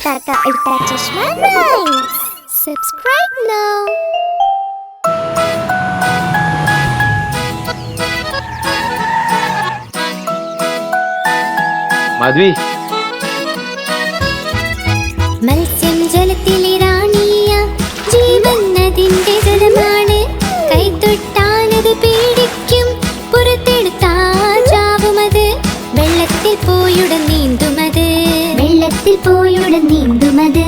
Ultra Chashma Rhymes. Subscribe now. Madhvi. മത്സ്യം ജലത്തിലെ റാണിയ ജീവൻ അതിന്റെ ജലമാണ് കൈതൊട്ടാലത് പേടിക്കും പുറത്തെടുത്താൽ ചാവുമത് വെള്ളത്തിൽ പോയുടൻ നീന്തുമത് വെള്ളത്തിൽ പോയുടൻ നീന്തുമത്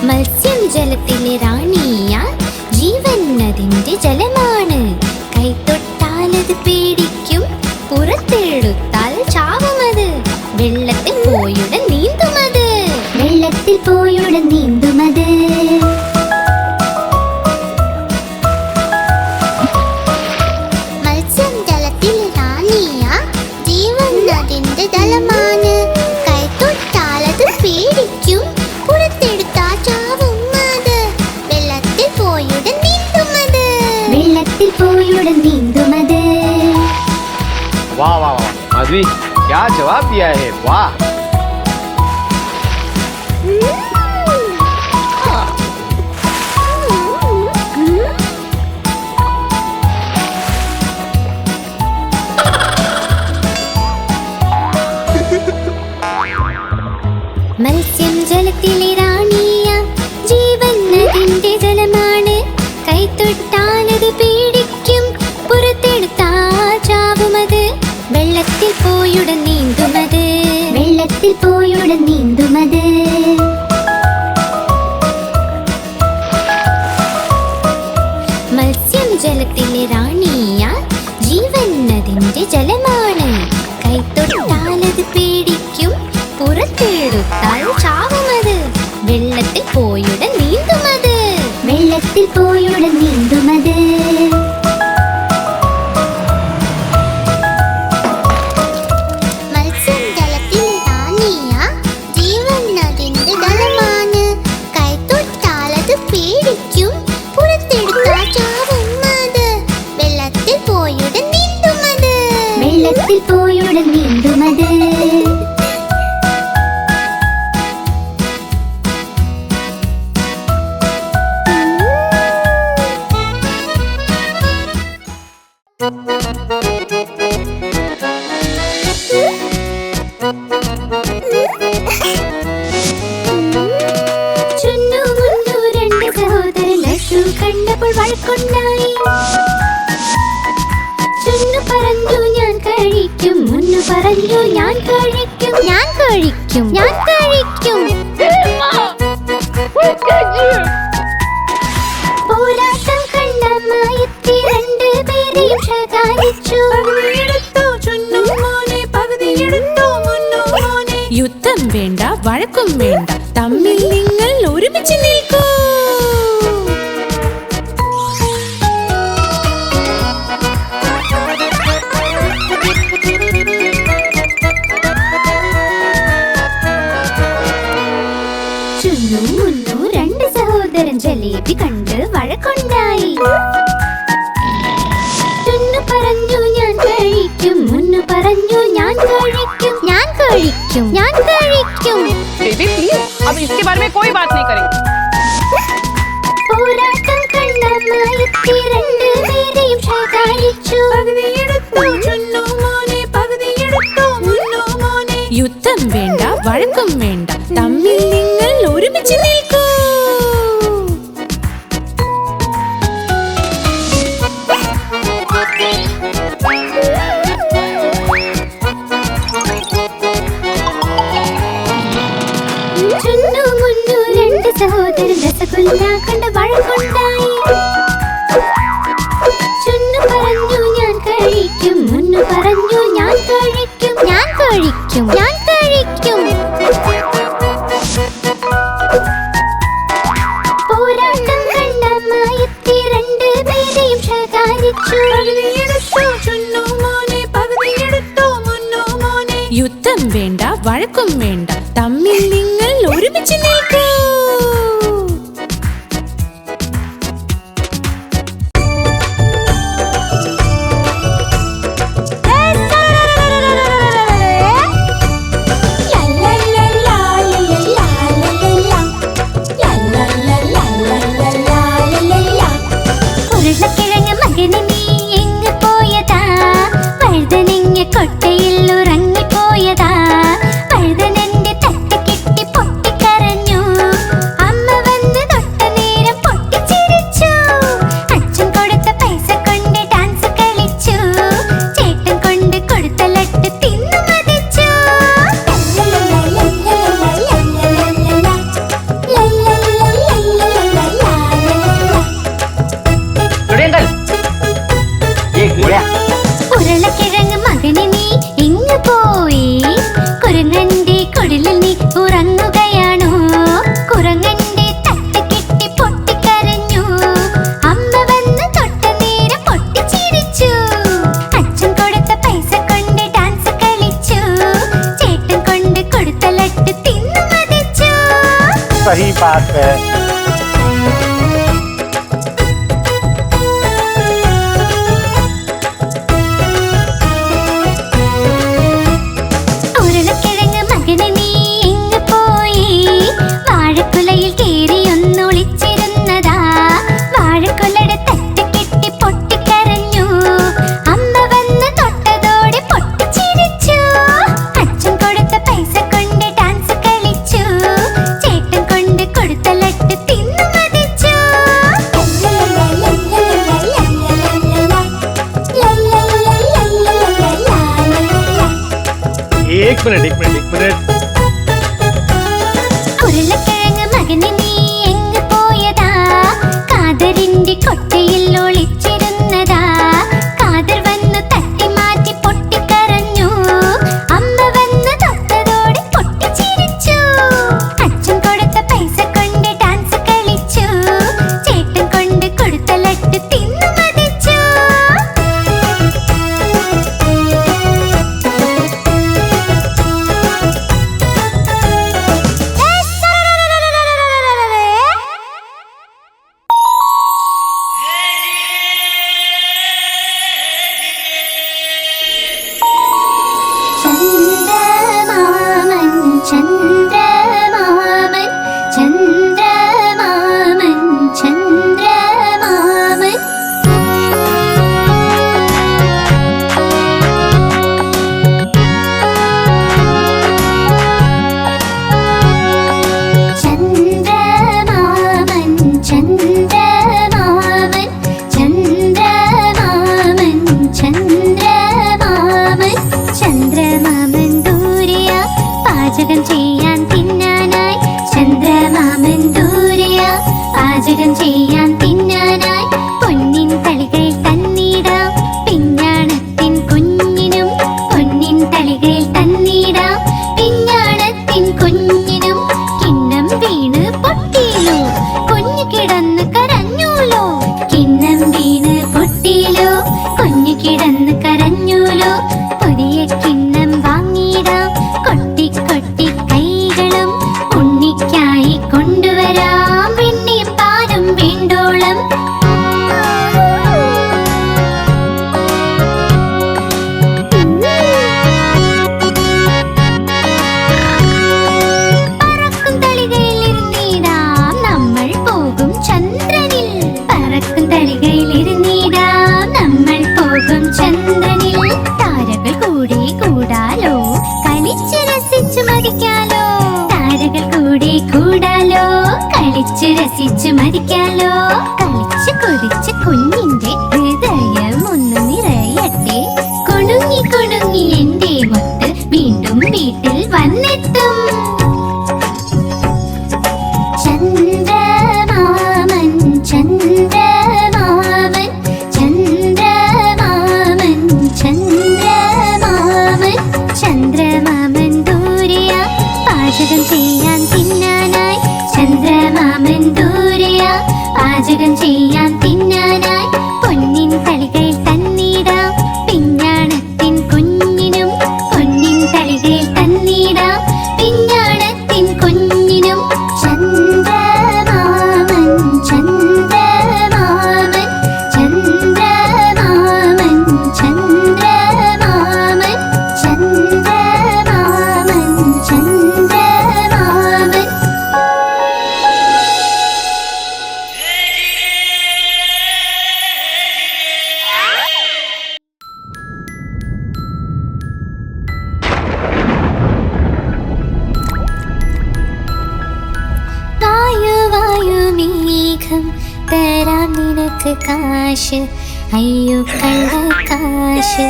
മത്സ്യം ജലത്തിലെ റാണിയ ജീവൻ അതിന്റെ ജലമാണ് കൈതൊട്ടാലത് പേടിക്കും പുറത്തെടുത്താൽ ചാവുമത് വെള്ളത്തിൽ പോയുടൻ നീന്തുമത് വെള്ളത്തിൽ പോയുടൻ നീന്തുമത് മത്സ്യം ജലത്തിൽ റാണിയ ജീവൻ അതിന്റെ ജലമാണ് കൈതൊട്ടാലത് പേടിക്കും പുറത്തെടുത്താൽ ചാവുമത് വെള്ളത്തിൽ പോയുടൻ നീന്തുമത് വെള്ളത്തിൽ പോയുടൻ നീന്തുമത് वाह वाह वाह माधवी क्या जवाब दिया है वाह മത്സ്യം ജലത്തിലെ റാണിയ ജീവൻ അതിന്റെ ജലമാണ് കൈതൊട്ടാലത് പേടിക്കും പുറത്തെടുത്താൽ ചാവുമത് വെള്ളത്തിൽ പോയുടൻ നീന്തുമത് വെള്ളത്തിൽ പോയുടൻ നീന്തുമത് മത്സ്യം ജലത്തിലെ റാണിയ ജീവൻ അതിന്റെ ജലമാണ് കൈതൊട്ടാലത് പേടിക്കും പുറത്തെടുത്താൽ ചാവുമത് വെള്ളത്തിൽ പോയുടൻ നീന്തുമത് വെള്ളത്തിൽ പോയുടൻ നീന്തുമത് വെള്ളത്തിൽ പോയുടൻ നീന്തുമത് ചുന്നു മുന്നു രണ്ട് സഹോദരൻ ലഡ്ഡു കണ്ടപ്പോൾ വഴക്കുണ്ടായി ചുന്നു പറഞ്ഞു ഞാൻ കഴിക്കും മുന്നു പറഞ്ഞു ഞാൻ കഴിക്കും ഞാൻ കഴിക്കും ഞാൻ കഴിക്കും പോരാട്ടം കണ്ടമായെത്തി രണ്ട് പേരെയും ശകാരിച്ചു യുദ്ധം വേണ്ട വഴക്കും വേണ്ട തമ്മിൽ നിങ്ങൾ ഒരുമിച്ച് നിൽക്കൂ ചുന്നു മുന്നു രണ്ട് സഹോദരൻ ജലേബി കണ്ട് വഴക്കുണ്ടായി ചുന്നു പറഞ്ഞു ഞാൻ കഴിക്കും മുന്നു പറഞ്ഞു ഞാൻ കഴിക്കും ഞാൻ കഴിക്കും ഞാൻ കഴിക്കും बेबी प्लीज अब इसके बारे में कोई बात नहीं करेंगे പോരാട്ടം കണ്ടമായെത്തി രണ്ട് പേരെയും ശകാരിച്ചു യുദ്ധം വേണ്ട വഴക്കും വേണ്ട തമ്മിൽ നിങ്ങൾ ഒരുമിച്ച് നിൽക്കൂ ചുന്നു മുന്നു രണ്ട് സഹോദരൻ രസഗുല്ല കണ്ട് വഴക്കുണ്ടായി ചുന്നു പറഞ്ഞു ഞാൻ കഴിക്കും മുന്നു പറഞ്ഞു ഞാൻ കഴിക്കും ഞാൻ കഴിക്കും ഞാൻ കഴിക്കും പോരാട്ടം കണ്ടമായെത്തി രണ്ട് പേരെയും ശകാരിച്ചു യുദ്ധം വേണ്ട വഴക്കും വേണ്ട തമ്മിൽ നിങ്ങൾ ഒരുമിച്ച് നിൽക്കൂ ഉരുളക്കിഴങ്ങ് മകന് നീ എങ്ങ് പോയതാ വഴുതനങ്ങ കൊട്ടയിൽ ഉറങ്ങിപ്പോയതാ വഴുതനന്റെ തട്ട് കെട്ടി പൊട്ടിക്കരഞ്ഞു അമ്മ വന്ന് തൊട്ട നേരം പൊട്ടിച്ചിരിച്ചു അച്ഛൻ കൊടുത്ത പൈസ കൊണ്ട് ഡാൻസ് കളിച്ചു ചേട്ടൻ കൊണ്ട് കൊടുത്ത ലട്ട് തിന്നു മതിച്ചു ഉരുളക്കിഴങ്ങ് മകന് നീ എങ്ങ് പോയി കുരങ്ങന്റെ കുടിലിൽ നീ ഉറങ്ങുകയാണോ കുരങ്ങന്റെ തട്ട് കെട്ടി പൊട്ടിക്കരഞ്ഞു അമ്മ വന്ന് തൊട്ട നേരം പൊട്ടിച്ചിരിച്ചു അച്ഛൻ കൊടുത്ത പൈസ കൊണ്ട് ഡാൻസ് കളിച്ചു ചേട്ടൻ കൊണ്ട് കൊടുത്ത ലട്ട് തിന്നു മതിച്ചു सही बात है। ഉരുളക്കിഴങ്ങ് മകന് നീ എങ്ങ് പോയി വാഴക്കുലയിൽ കേറി ഒന്നൊളിച്ചിരുന്നതാ വാഴക്കുലയുടെ തട്ട് കെട്ടി പൊട്ടിക്കരഞ്ഞു അമ്മ വന്ന് തൊട്ടതോടെ പൊട്ടിച്ചിരിച്ചു അച്ഛൻ കൊടുത്ത പൈസ കൊണ്ട് ഡാൻസ് കളിച്ചു ചേട്ടൻ കൊണ്ട് കൊടുത്ത ലട്ട് തിന്നു മതിച്ചു एक मिनट ഉരുളക്കിഴങ്ങ് മകന് നീ എങ്ങ് പോയതാ കാതറിന്റെ കൊട്ടയിൽ ഒളിച്ചിരുന്നതാ കാതർ വന്ന് തട്ടി മാറ്റി പൊട്ടിക്കരഞ്ഞു അമ്മ വന്ന് തൊട്ടതോടെ പൊട്ടിച്ചിരിച്ചു അച്ഛൻ കൊടുത്ത പൈസ കൊണ്ട് ഡാൻസ് കളിച്ചു ചേട്ടൻ കൊണ്ട് കൊടുത്ത ലട്ട് തിന്നു മതിച്ചു ചന്ദ്രമാമൻ ചന്ദ്രമാമൻ ചന്ദ്രമാമൻ ചന്ദ്രമാമൻ ചന്ദ്രമാമൻ ചന്ദ്രമാമൻ ചന്ദ്രമാമൻ ചന്ദ്രമാമൻ ചന്ദ്രമാമൻ ദൂരെയാ പാചകം ചെയ്യാൻ തിന്നാനായി ചന്ദ്രമാമൻ ദൂരെയാ പാചകം ചെയ്യാൻ തിന്നാനായി പൊന്നിൻ തളികയിൽ തന്നിടാം പിഞ്ഞാണത്തിൻ കുഞ്ഞിനും പൊന്നിൻ തളികയിൽ തന്നിടാം പിഞ്ഞാണത്തിൻ കുഞ്ഞിനും കിണ്ണം വീണ് പൊട്ടിയിലോ കുഞ്ഞു കിടന്ന് കരഞ്ഞൂലോ കിണ്ണം വീണ് പൊട്ടിയിലോ കുഞ്ഞു കിടന്ന് കരഞ്ഞൂലോ പുതിയ കിണ്ണം വാങ്ങിയിടാം കൊട്ടി കൊട്ടി കൈകളും ഉണ്ണിക്കായി കൊണ്ടുവരാം വെണ്ണയും പാലും വേണ്ടോളം പറക്കും തളികയിൽ ഇരുന്നിടാം നമ്മൾ പോകും ചന്ദ്രനിൽ പറക്കും തളികയിൽ ഇരുന്നിടാം നമ്മൾ പോകും ചന്ദ്രനിൽ താരകൾ കൂടി കൂടാലോ കളിച്ച് രസിച്ചു മരിക്കാലോ താരകൾ കൂടി കൂടാലോ കളിച്ച് രസിച്ചു മരിക്കാലോ കളിച്ച് കൊതിച്ച് കുഞ്ഞിന്റെ ഹൃദയം ഒന്ന് നിറയട്ടെ കുണുങ്ങി കുണുങ്ങി എന്റെ മുത്ത് വീണ്ടും വീട്ടിൽ വന്നെത്തും ചന്ദ്രമാമൻ ചന്ദ്രമാമൻ ചന്ദ്രമാമൻ ചന്ദ്രമാമൻ ചന്ദ്രമാമൻ ദൂരെയാ പാചകം ചെയ്യാൻ തിന്നാനായി ചന്ദ്രമാമൻ ദൂരെയാ പാചകം കാശ് അയ്യോ കള്ളക്കാശ്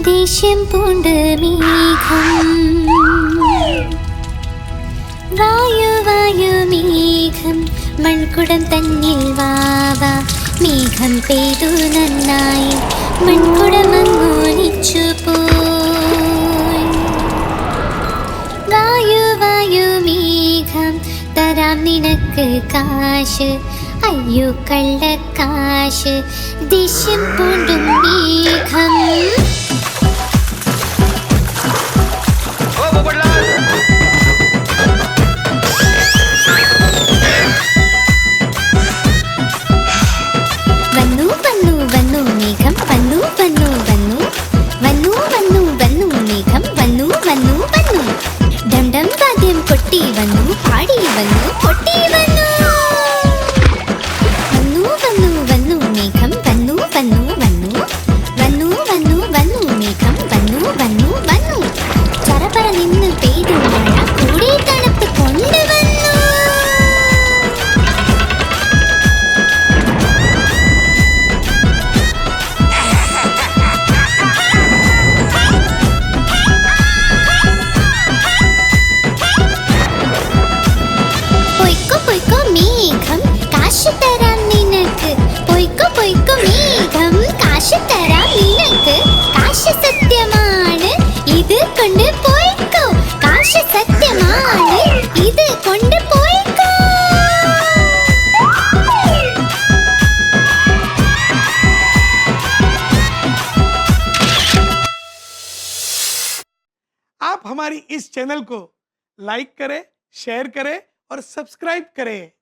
ദേഷ്യം പൂണ്ട് മേഘം വായു വായു മേഘം മൺകുടം തന്നിൽ വാവാ മേഘം പെയ്തു നന്നായി മൺകുടം അങ്ങോലിച്ചു പോയി വായു വായു മേഘം തരാം നിനക്ക് കാശ് അയ്യോ കള്ളക്കാശ് ദേഷ്യം പൂണ്ടും മേഘം വന്നു വന്നു വന്നു മേഘം വന്നു വന്നു വന്നു വന്നു വന്നു വന്നു മേഘം വന്നു വന്നു വന്നു ദണ്ഡം വാദ്യം കൊട്ടി വന്നു പാടി വന്നു കൊട്ടി വന്നു വന്നു വന്നു വന്നു മേഘം വന്നു വന്നു വന്നു വന്നു വന്നു വന്നു മേഘം വന്നു വന്നു വന്നു ചറപറ നിന്ന് പെയ്തു മഴ കൂടെ തണുപ്പ് കൊണ്ടുവന്നു പൊയ്ക്കോ പൊയ്ക്കോ മേഘം കാശ് തരാം നിനക്ക് പൊയ്ക്കോ പൊയ്ക്കോ മേഘം കാശ് തരാം നിനക്ക് കാശ് സത്യമാണ് ഇത് കൊണ്ട് പോയിക്കോ കാശ് സത്യമാണ് ഇത് കൊണ്ട് പോയിക്കോ आप हमारी इस चैनल को लाइक करें, शेयर करें और सब्सक्राइब करें।